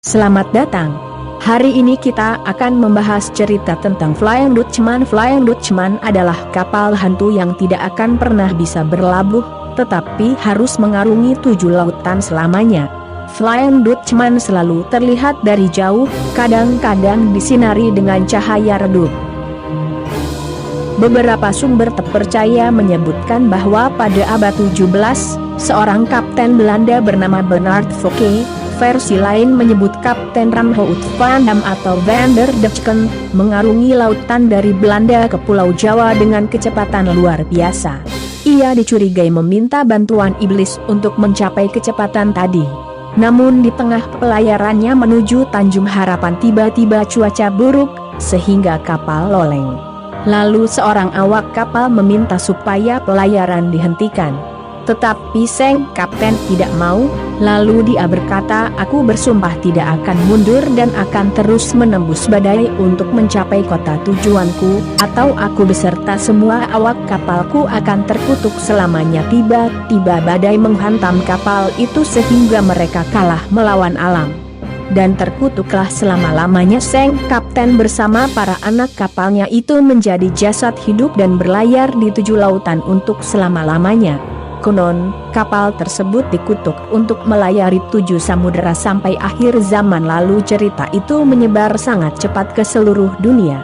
Selamat datang. Hari ini kita akan membahas cerita tentang Flying Dutchman. Flying Dutchman adalah kapal hantu yang tidak akan pernah bisa berlabuh, tetapi harus mengarungi 7 lautan selamanya. Flying Dutchman selalu terlihat dari jauh, kadang-kadang disinari dengan cahaya redup. Beberapa sumber terpercaya menyebutkan bahwa pada abad 17, seorang kapten Belanda bernama Bernard Fouquet, versi lain menyebut Kapten Ramhout van Dam atau Van der Decken, mengarungi lautan dari Belanda ke Pulau Jawa dengan kecepatan luar biasa. Ia dicurigai meminta bantuan iblis untuk mencapai kecepatan tadi. Namun di tengah pelayarannya menuju Tanjung Harapan tiba-tiba cuaca buruk, sehingga kapal oleng. Lalu seorang awak kapal meminta supaya pelayaran dihentikan. Tetapi sang kapten tidak mau, lalu dia berkata, "Aku bersumpah tidak akan mundur dan akan terus menembus badai untuk mencapai kota tujuanku, atau aku beserta semua awak kapalku akan terkutuk selamanya." Tiba-tiba badai menghantam kapal itu sehingga mereka kalah melawan alam. Dan terkutuklah selama-lamanya sang kapten bersama para anak kapalnya itu menjadi jasad hidup dan berlayar di 7 lautan untuk selama-lamanya. Konon, kapal tersebut dikutuk untuk melayari 7 samudera sampai akhir zaman, lalu cerita itu menyebar sangat cepat ke seluruh dunia.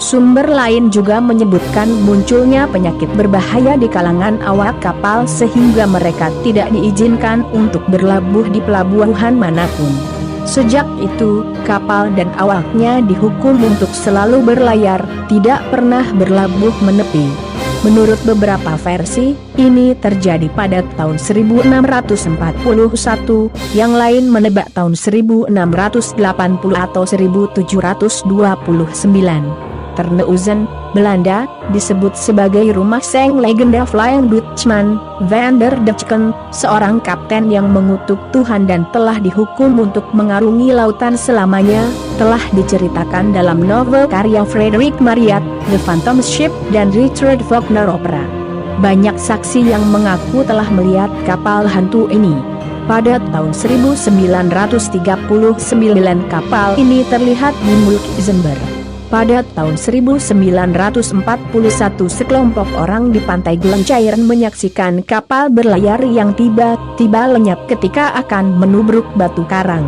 Sumber lain juga menyebutkan munculnya penyakit berbahaya di kalangan awak kapal sehingga mereka tidak diizinkan untuk berlabuh di pelabuhan manapun. Sejak itu, kapal dan awaknya dihukum untuk selalu berlayar, tidak pernah berlabuh menepi. Menurut beberapa versi, ini terjadi pada tahun 1641, yang lain menebak tahun 1680 atau 1729. Terneuzen, Belanda, disebut sebagai rumah sang legenda Flying Dutchman, Van der Decken, seorang kapten yang mengutuk Tuhan dan telah dihukum untuk mengarungi lautan selamanya, telah diceritakan dalam novel karya Frederick Marryat, The Phantom Ship, dan Richard Wagner opera. Banyak saksi yang mengaku telah melihat kapal hantu ini. Pada tahun 1939 kapal ini terlihat di Luxembourg. Pada tahun 1941 sekelompok orang di pantai Glencairen menyaksikan kapal berlayar yang tiba-tiba lenyap ketika akan menubruk batu karang.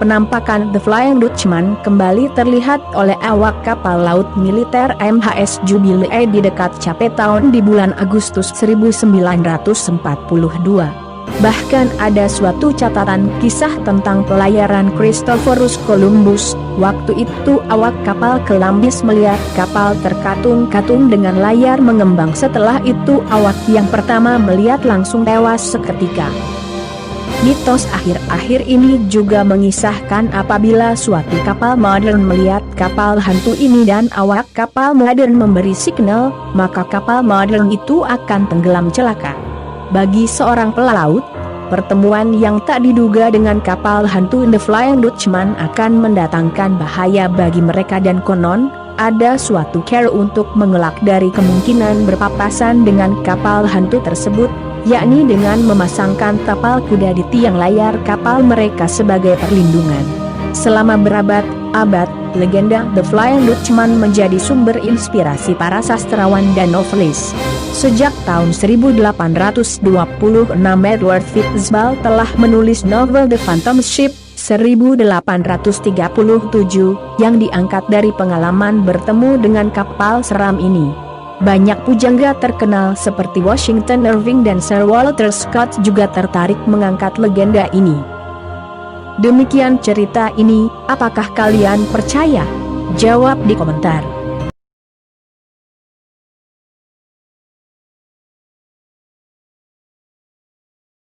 Penampakan The Flying Dutchman kembali terlihat oleh awak kapal laut militer MHS Jubilee di dekat Cape Town di bulan Agustus 1942. Bahkan ada suatu catatan kisah tentang pelayaran Christophorus Columbus. Waktu itu awak kapal Columbus melihat kapal terkatung-katung dengan layar mengembang. Setelah itu awak yang pertama melihat langsung tewas seketika. Mitos akhir-akhir ini juga mengisahkan apabila suatu kapal modern melihat kapal hantu ini dan awak kapal modern memberi signal, maka kapal modern itu akan tenggelam celaka. Bagi seorang pelaut, pertemuan yang tak diduga dengan kapal hantu The Flying Dutchman akan mendatangkan bahaya bagi mereka dan konon, ada suatu cara untuk mengelak dari kemungkinan berpapasan dengan kapal hantu tersebut, yakni dengan memasangkan tapal kuda di tiang layar kapal mereka sebagai perlindungan. Selama berabad-abad, legenda The Flying Dutchman menjadi sumber inspirasi para sastrawan dan novelis. Sejak tahun 1826 Edward Fitzgerald telah menulis novel The Phantom Ship 1837 yang diangkat dari pengalaman bertemu dengan kapal seram ini. Banyak pujangga terkenal seperti Washington Irving dan Sir Walter Scott juga tertarik mengangkat legenda ini. Demikian cerita ini, apakah kalian percaya? Jawab di komentar.